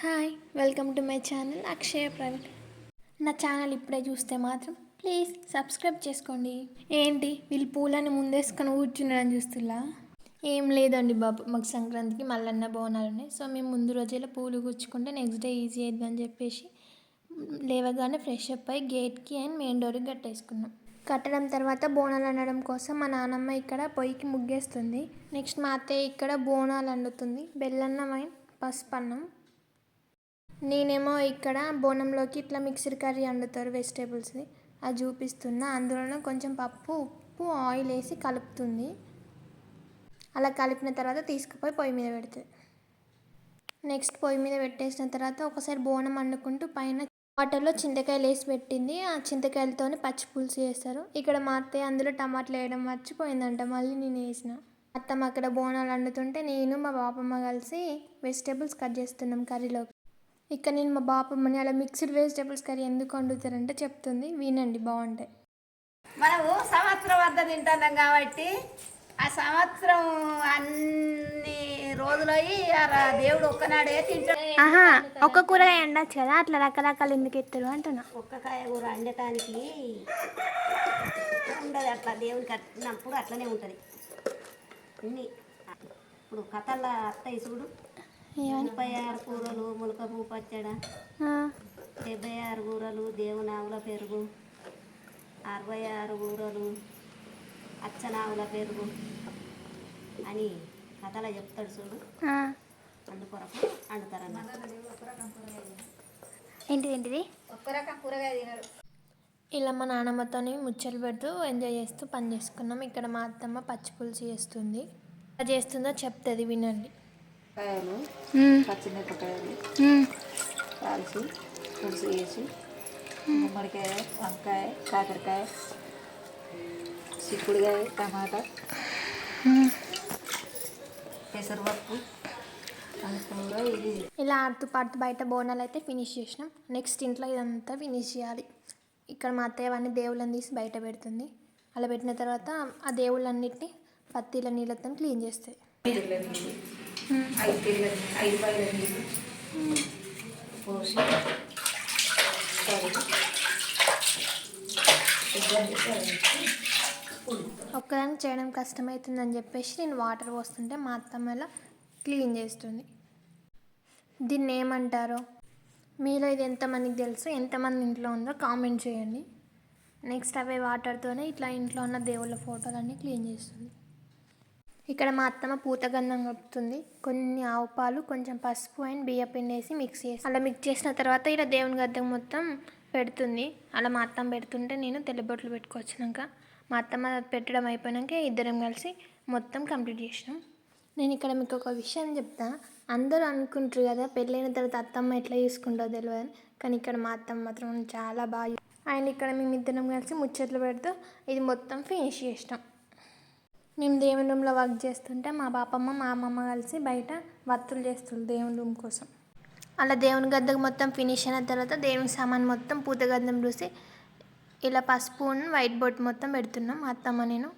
Hi welcome to my channel Akshaya private. నా channel ఇప్పుడే చూస్తే మాత్రం ప్లీజ్ సబ్స్క్రైబ్ చేసుకోండి. ఏంటి వీళ్ళు పూలని ముందేసుకొని కూర్చున్నారని చూస్తున్నా? ఏం లేదండి బాబు, మాకు సంక్రాంతికి మల్లన్న బోనాలు ఉన్నాయి. సో మేము ముందు రోజేలా పూలు గుచ్చుకుంటే నెక్స్ట్ డే ఈజీ అవుతుందని చెప్పేసి లేవగానే ఫ్రెష్ అప్ అయ్యి గేట్కి అండ్ మెయిన్ డోర్కి కట్టేసుకున్నాం. కట్టడం తర్వాత బోనాలు అనడం కోసం మా నాన్నమ్మ ఇక్కడ పొయ్యికి ముగ్గేస్తుంది. నెక్స్ట్ మా అత్తయ్య ఇక్కడ బోనాలు వండుతుంది. బెల్లన్నం అండ్ పసుపన్నం. నేనేమో ఇక్కడ బోనంలోకి ఇట్లా మిక్స్డ్ కర్రీ వండుతారు వెజిటేబుల్స్ని, అది చూపిస్తున్నా. అందులోనే కొంచెం పప్పు, ఉప్పు, ఆయిల్ వేసి కలుపుతుంది. అలా కలిపిన తర్వాత తీసుకుపోయి పొయ్యి మీద పెడుతుంది. నెక్స్ట్ పొయ్యి మీద పెట్టేసిన తర్వాత ఒకసారి బోనం వండుకుంటూ పైన వాటర్లో చింతకాయలు వేసి పెట్టింది. ఆ చింతకాయలతోనే పచ్చి పులుసు చేస్తారు. ఇక్కడ మా అత్తయ్య అందులో టమాటాలు వేయడం మర్చిపోయిందంట, మళ్ళీ నేను వేసిన. అత్తమ్మ అక్కడ బోనాలు వండుతుంటే నేను మా బాపమ్మ కలిసి వెజిటేబుల్స్ కట్ చేస్తున్నాం కర్రీలోకి. ఇక్కడ నేను మా బాపమ్మని అలా మిక్స్డ్ వెజిటేబుల్స్ కర్రీ ఎందుకు వండుతారంటే చెప్తుంది, వినండి, బాగుంటాయి. మనము సంవత్సరం వద్ద తింటున్నాం కాబట్టి ఆ సంవత్సరం అన్ని రోజులయ్యి దేవుడు ఒక్కనాడే తింటాడు. ఒక్క కూరగాయ వండొచ్చు కదా, అట్లా రకరకాలు ఎందుకు ఎత్తారు అంటున్నా. ఒక్కకాయ కూర వండటానికి ఉండదు, అట్లా దేవుడికి కట్టినప్పుడు అట్లనే ఉంటుంది. అన్ని ఇప్పుడు కథల్లో అత్తయ్య చూడు, 36 కూరలు, ములక పువ్వు పచ్చడ, 76 కూరలు, దేవుని ఆవుల పెరుగు, 66 కూరలు, అచ్చనావుల పెరుగు అని కథలో చెప్తాడు చూడు, అందుకొరకు వండుతారన్నమాట. ఏంటిది ఒక్క రకం కూరగాయ తినడు. ఇలా మా నాన్నమ్మతోని ముచ్చట్లు పెడుతూ ఎంజాయ్ చేస్తూ పని చేసుకున్నాం. ఇక్కడ మా అత్తమ్మ పచ్చి పులుసు చేస్తుంది. ఎలా చేస్తుందో చెప్తుంది, వినండి. కాయలు, పచ్చిమిరపకాయలు కాల్చి పులుసు వేసి, గుమ్మడికాయ, వంకాయ, కాకరకాయ, చిక్కుడుకాయ, టమాటా, పెసరపప్పు, ఇది ఇలా ఆడుతూ పాడుతూ బయట బోనాలు అయితే ఫినిష్ చేసినాం. నెక్స్ట్ ఇంట్లో ఇదంతా ఫినిష్ చేయాలి. ఇక్కడ మా అత్తయ్య అవన్నీ దేవుళ్ళని తీసి బయట పెడుతుంది. అలా పెట్టిన తర్వాత ఆ దేవుళ్ళన్నిటిని పత్తిల నీళ్ళతో క్లీన్ చేస్తాయి. 5 పైల నీళ్ళు పోసి ఒక్కదానికి చేయడం కష్టమవుతుందని చెప్పేసి నేను వాటర్ పోస్తుంటే మా అత్తమ్మ ఇలా క్లీన్ చేస్తుంది. దీన్ని ఏమంటారో మీలో ఇది ఎంతమందికి తెలుసు, ఎంతమంది ఇంట్లో ఉందో కామెంట్ చేయండి. నెక్స్ట్ అవే వాటర్తోనే ఇట్లా ఇంట్లో ఉన్న దేవుళ్ళ ఫోటోలన్నీ క్లీన్ చేస్తుంది. ఇక్కడ మా అత్తమ్మ పూతగంధం కలుపుతుంది. కొన్ని ఆవు పాలు, కొంచెం పసుపు అండ్ బియ్యపిండి వేసి మిక్స్ చేసి అలా మిక్స్ చేసిన తర్వాత ఇలా దేవుని గద్దె మొత్తం పెడుతుంది. అలా మా అత్తమ్మ పెడుతుంటే నేను తెల్లబొట్లు పెట్టుకొచ్చినాక మా అత్తమ్మ పెట్టడం అయిపోయాక ఇద్దరం కలిసి మొత్తం కంప్లీట్ చేసినాం. నేను ఇక్కడ మీకు ఒక విషయం చెప్తా. అందరూ అనుకుంటారు కదా పెళ్ళైన తర్వాత అత్తమ్మ ఎట్లా చూసుకుంటుందో తెలియదు, కానీ ఇక్కడ మా అత్తమ్మ మాత్రం చాలా బాగా. అండ్ ఇక్కడ మేమిద్దరం కలిసి ముచ్చట్లు పెడుతూ ఇది మొత్తం ఫినిష్ చేసినాం. మేము దేవుని రూమ్లో వర్క్ చేస్తుంటే మా బాపమ్మ మా అమ్మమ్మ కలిసి బయట వత్తులు చేస్తుంది దేవుని రూమ్ కోసం. అలా దేవుని గద్దకు మొత్తం ఫినిష్ అయిన తర్వాత దేవుని సామాన్ మొత్తం పూతగంధం చూసి ఇలా పసుపు వైట్ బోట్ మొత్తం పెడుతున్నాం మా అత్తమ్మ నేను.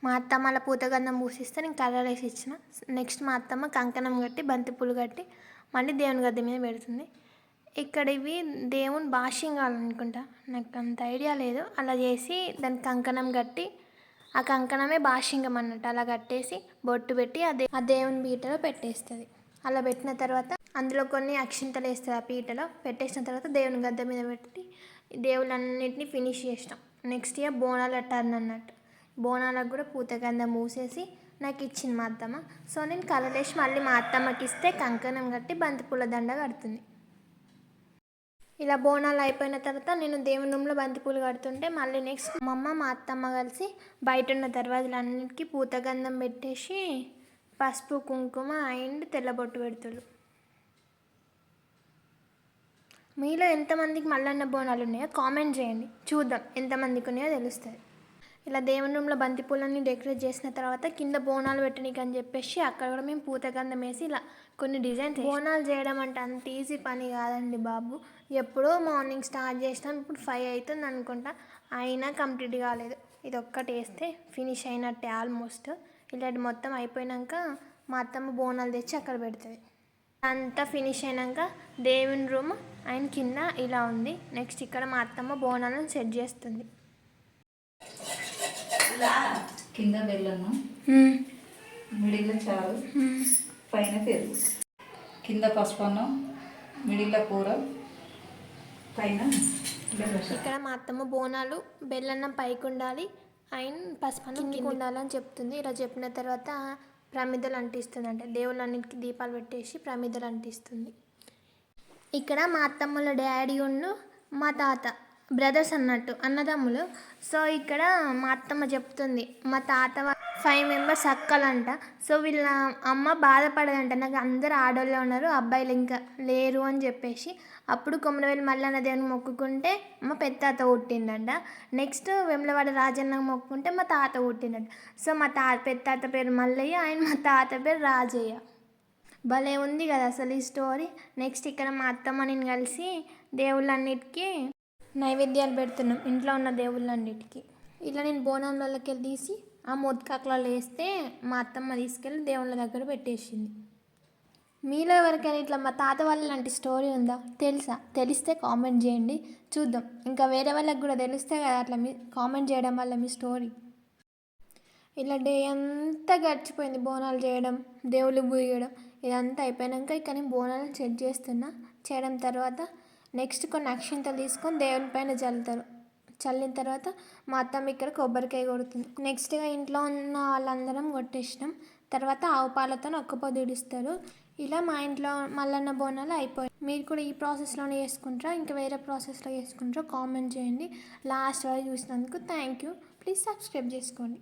మా అత్తమ్మ అలా పూతగంధం పూసిస్తే నేను కలర్ వేసి ఇచ్చిన. నెక్స్ట్ మా అత్తమ్మ కంకణం కట్టి బంతిపూలు కట్టి మళ్ళీ దేవుని గద్దె మీద పెడుతుంది. ఇక్కడ ఇవి దేవుని బాషింగాలు అనుకుంటా, నాకు అంత ఐడియా లేదు. అలా చేసి దానికి కంకణం కట్టి ఆ కంకణమే బాషింగం అన్నట్టు అలా కట్టేసి బొట్టు పెట్టి ఆ దేవుని పీటలో పెట్టేస్తుంది. అలా పెట్టిన తర్వాత అందులో కొన్ని అక్షింతలు వేస్తుంది. ఆ పీటలో పెట్టేసిన తర్వాత దేవుని గద్దె మీద పెట్టి దేవుళ్ళన్నింటినీ ఫినిష్ చేసినాం. నెక్స్ట్ ఇయర్ బోనాలు టర్న్ అన్నట్టు, బోనాలకు కూడా పూతగంధం మూసేసి నాకు ఇచ్చింది మా అత్తమ్మ. సో నేను కలర్ వేసి మళ్ళీ మా అత్తమ్మకి ఇస్తే కంకణం కట్టి బంతిపూల దండ కడుతుంది. ఇలా బోనాలు అయిపోయిన తర్వాత నేను దేవుని రూమ్లో బంతిపూలు కడుతుంటే మళ్ళీ నెక్స్ట్ మా అమ్మ మా అత్తమ్మ కలిసి బయట ఉన్న దర్వాజలన్నిటికీ పూతగంధం పెట్టేసి పసుపు కుంకుమ అండ్ తెల్లబొట్టు పెడుతులు. మీలో ఎంతమందికి మల్లన్న బోనాలు ఉన్నాయో కామెంట్ చేయండి, చూద్దాం ఎంతమందికి ఉన్నాయో తెలుస్తుంది. ఇలా దేవుని రూమ్లో బంతిపూలన్నీ డెకరేట్ చేసిన తర్వాత కింద బోనాలు పెట్టనీకి అని చెప్పేసి అక్కడ కూడా మేము పూతగంధం వేసి ఇలా కొన్ని డిజైన్స్. బోనాలు చేయడం అంటే అంత ఈజీ పని కాదండి బాబు. ఎప్పుడో మార్నింగ్ స్టార్ట్ చేసినాం, ఇప్పుడు 5 అవుతుంది అనుకుంటా, అయినా కంప్లీట్ కాలేదు. ఇది ఒక్కటి వేస్తే ఫినిష్ అయినట్టే ఆల్మోస్ట్. ఇలాంటి మొత్తం అయిపోయాక మా అత్తమ్మ బోనాలు తెచ్చి అక్కడ పెడుతుంది. అంతా ఫినిష్ అయినాక దేవుని రూమ్ ఆయన కింద ఇలా ఉంది. నెక్స్ట్ ఇక్కడ మా అత్తమ్మ బోనాలను సెట్ చేస్తుంది. కింద బెల్లన్నం, మిడిల్లో చారు, పైన పెరుగు, కింద పసుపన్నం, మిడిల్లో కూర, పైన బెల్లన్నం. ఇక్కడ మా అత్తమ్మ బోనాలు బెల్లన్నం పైకి ఉండాలి, ఆయన పసుపన్నం కిందికి ఉండాలని చెప్తుంది. ఇలా చెప్పిన తర్వాత ప్రమిదలు అంటిస్తుంది, అంటే దేవుళ్ళన్నిటికీ దీపాలు పెట్టేసి ప్రమిదలు అంటిస్తుంది. ఇక్కడ మా అత్తమ్మల డాడీ ఉన్ను మా తాత బ్రదర్స్ అన్నట్టు, అన్నదమ్ములు. సో ఇక్కడ మా అత్తమ్మ చెప్తుంది, మా తాత 5 మెంబర్స్ అక్కలంట. సో వీళ్ళ అమ్మ బాధపడదంట, నాకు అందరు ఆడవాళ్ళే ఉన్నారు, అబ్బాయిలు ఇంకా లేరు అని చెప్పేసి. అప్పుడు కొమరవేలి మల్లన్న దేవుని మొక్కుకుంటే మా పెద్దాత పుట్టిందంట. నెక్స్ట్ వేములవాడ రాజన్న మొక్కుకుంటే మా తాత పుట్టిందంట. సో మా పెద్దాత పేరు మల్లయ్య, ఆయన మా తాత పేరు రాజయ్య. భలే ఉంది కదా అసలు ఈ స్టోరీ. నెక్స్ట్ ఇక్కడ మా అత్తమ్మ నేను కలిసి దేవుళ్ళన్నిటికీ నైవేద్యాలు పెడుతున్నాం, ఇంట్లో ఉన్న దేవుళ్ళన్నిటికీ. ఇలా నేను బోనంలోకి వెళ్ళి తీసి ఆ మొదకాకులలో వేస్తే మా అత్తమ్మ తీసుకెళ్ళి దేవుళ్ళ దగ్గర పెట్టేసింది. మీలో ఎవరికైనా ఇట్లా మా తాత వాళ్ళ లాంటి స్టోరీ ఉందా? తెలిస్తే కామెంట్ చేయండి, చూద్దాం. ఇంకా వేరే వాళ్ళకి కూడా తెలిస్తే కదా అట్లా మీ కామెంట్ చేయడం వల్ల మీ స్టోరీ. ఇలా డే అంతా గడిచిపోయింది బోనాలు చేయడం, దేవుళ్ళు పూయడం, ఇదంతా అయిపోయాక ఇక నేను బోనాలను సెట్ చేస్తున్నా. చేయడం తర్వాత నెక్స్ట్ కొన్ని అక్షింతలు తీసుకొని దేవుని పైన చల్లుతారు. చల్లిన తర్వాత మా అత్తమ్మ ఇక్కడ కొబ్బరికాయ కొడుతుంది. నెక్స్ట్గా ఇంట్లో ఉన్న వాళ్ళందరం కొట్టేసినాం. తర్వాత ఆవు పాలతో ఒక్క పొద్దు ఇడుస్తారు. ఇలా మా ఇంట్లో మల్లన్న బోనాలు అయిపోయాయి. మీరు కూడా ఈ ప్రాసెస్లోనే చేసుకుంటారా, ఇంకా వేరే ప్రాసెస్లో చేసుకుంటారో కామెంట్ చేయండి. లాస్ట్ వరకు చూసినందుకు థ్యాంక్ యూ. ప్లీజ్ సబ్స్క్రైబ్ చేసుకోండి.